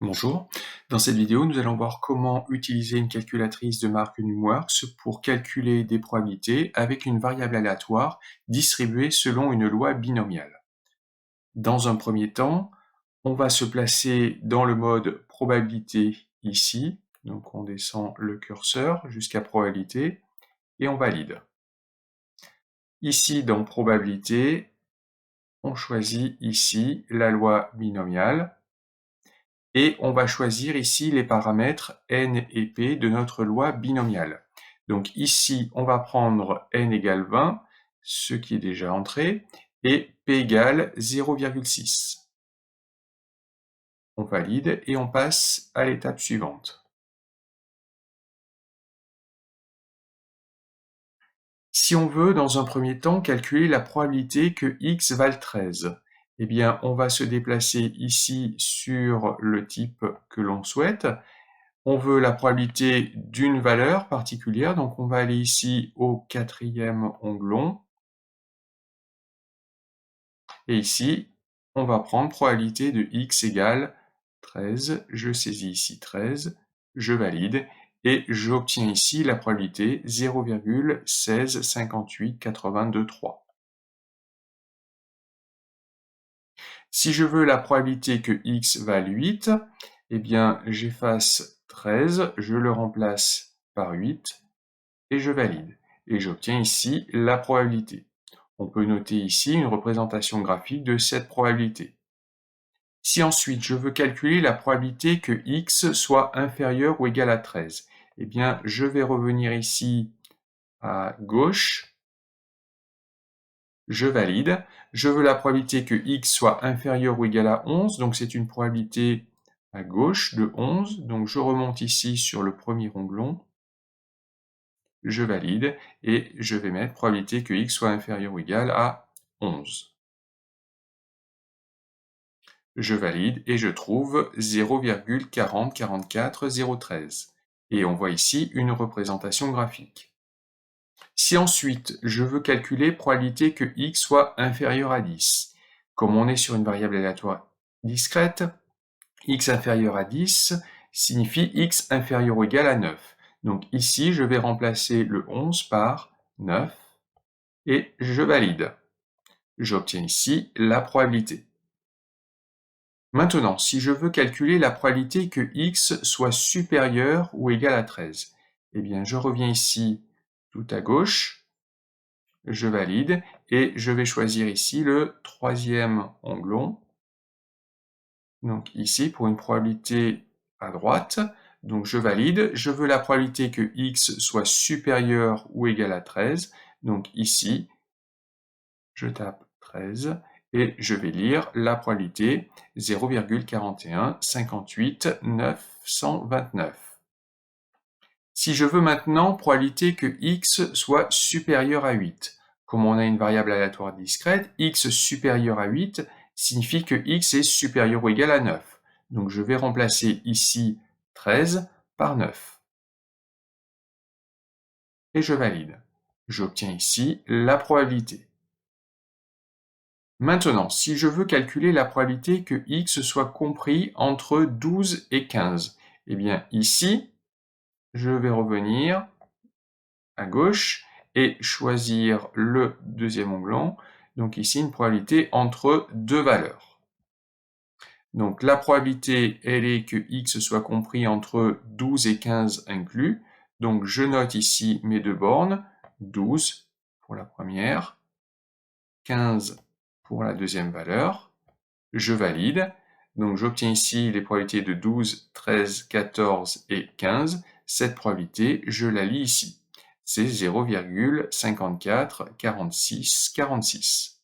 Bonjour, dans cette vidéo, nous allons voir comment utiliser une calculatrice de Mark Numworks pour calculer des probabilités avec une variable aléatoire distribuée selon une loi binomiale. Dans un premier temps, on va se placer dans le mode probabilité ici, donc on descend le curseur jusqu'à probabilité et on valide. Ici, dans probabilité, on choisit ici la loi binomiale. Et on va choisir ici les paramètres n et p de notre loi binomiale. Donc ici, on va prendre n égale 20, ce qui est déjà entré, et p égale 0,6. On valide et on passe à l'étape suivante. Si on veut, dans un premier temps, calculer la probabilité que x vale 13, eh bien, on va se déplacer ici sur le type que l'on souhaite. On veut la probabilité d'une valeur particulière, donc on va aller ici au quatrième onglet. Et ici, on va prendre probabilité de x égale 13. Je saisis ici 13, je valide, et j'obtiens ici la probabilité 0,165882,3. Si je veux la probabilité que x vale 8, eh bien, j'efface 13, je le remplace par 8, et je valide. Et j'obtiens ici la probabilité. On peut noter ici une représentation graphique de cette probabilité. Si ensuite je veux calculer la probabilité que x soit inférieur ou égal à 13, eh bien je vais revenir ici à gauche, je valide. Je veux la probabilité que x soit inférieur ou égal à 11, donc c'est une probabilité à gauche de 11, donc je remonte ici sur le premier onglet. Je valide, et je vais mettre probabilité que x soit inférieur ou égal à 11. Je valide, et je trouve 0,4044013. Et on voit ici une représentation graphique. Si ensuite je veux calculer probabilité que x soit inférieur à 10, comme on est sur une variable aléatoire discrète, x inférieur à 10 signifie x inférieur ou égal à 9. Donc ici, je vais remplacer le 11 par 9 et je valide. J'obtiens ici la probabilité. Maintenant, si je veux calculer la probabilité que x soit supérieur ou égal à 13, eh bien je reviens ici tout à gauche, je valide et je vais choisir ici le troisième onglet. Donc ici, pour une probabilité à droite, donc je valide, je veux la probabilité que x soit supérieur ou égal à 13, donc ici, je tape 13, et je vais lire la probabilité 0,4158,929. Si je veux maintenant probabilité que x soit supérieur à 8, comme on a une variable aléatoire discrète, x supérieur à 8 signifie que x est supérieur ou égal à 9. Donc je vais remplacer ici 13 par 9. Et je valide. J'obtiens ici la probabilité. Maintenant, si je veux calculer la probabilité que x soit compris entre 12 et 15, eh bien ici, je vais revenir à gauche et choisir le deuxième onglet. Donc ici, une probabilité entre deux valeurs. Donc la probabilité, elle est que x soit compris entre 12 et 15 inclus. Donc je note ici mes deux bornes, 12 pour la première, 15 pour la deuxième valeur. Je valide. Donc j'obtiens ici les probabilités de 12, 13, 14 et 15. Cette probabilité, je la lis ici. C'est 0,544646.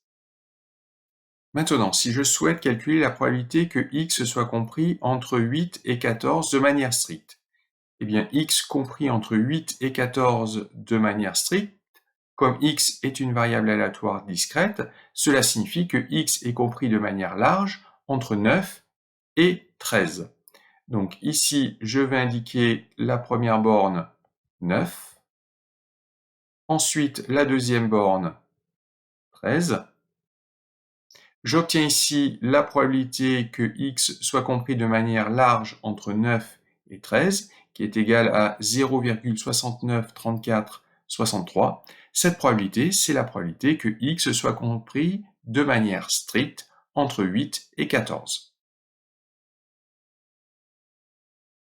Maintenant, si je souhaite calculer la probabilité que x soit compris entre 8 et 14 de manière stricte, eh bien x compris entre 8 et 14 de manière stricte, comme x est une variable aléatoire discrète, cela signifie que x est compris de manière large entre 9 et 13. Donc ici, je vais indiquer la première borne 9, ensuite la deuxième borne 13, J'obtiens ici la probabilité que x soit compris de manière large entre 9 et 13, qui est égale à 0,693463. Cette probabilité, c'est la probabilité que x soit compris de manière stricte entre 8 et 14.